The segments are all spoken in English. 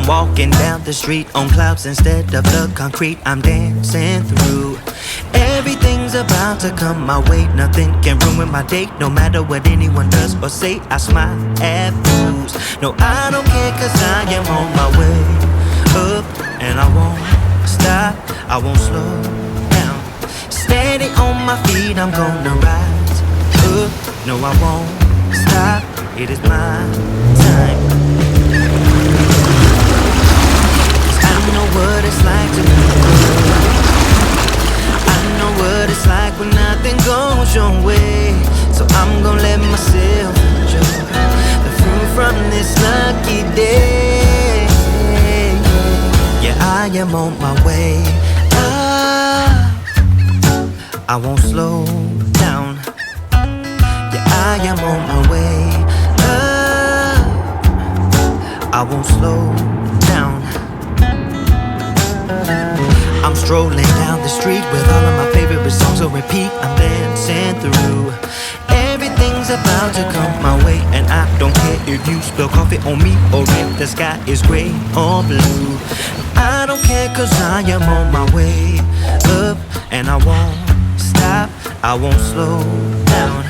walking down the street on clouds instead of the concrete I'm dancing through. Everything's about to come my way, nothing can ruin my day. No matter what anyone does or say, I smile at fools. No, I don't care, cause I am on my way up, and I won't stop, I won't slow down. Steady on my feet, I'm gonna rise up. No, I won't stop, it is my time. I know what it's like to be good. I know what it's like when nothing goes your way. So I'm gonna let myself enjoy the fruit from this lucky day. Yeah, I am on my way up, I won't slow down. Yeah, I am on my way up, I won't slow down. I'm strolling down the street with all of my favorite songs on repeat. I'm dancing through. Everything's about to come my way, and I don't care if you spill coffee on me or if the sky is gray or blue. I don't care, cause I am on my way up, and I won't stop, I won't slow down.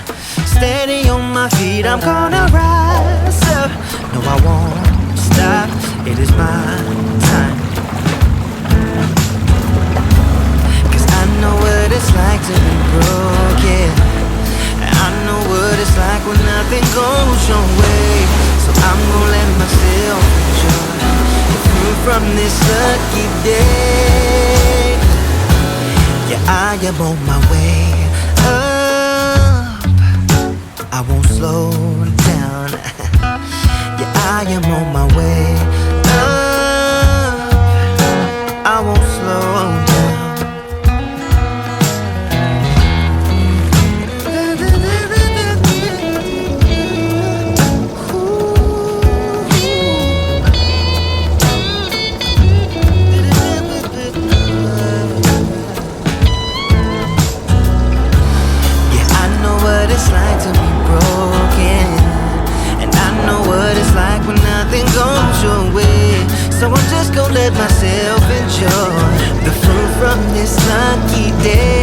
Steady on my feet, I'm gonna rise up. No, I won't stop, it is my time. I know what it's like to be broken. I know what it's like when nothing goes your way. So I'm gonna let myself enjoy the fruit from this lucky day. Yeah, I am on my way up, I won't slow down. Yeah, I am on my way up, I won't slow down. It's like to be broken, and I know what it's like when nothing goes your way. So I'm just gonna let myself enjoy the fruit from this lucky day.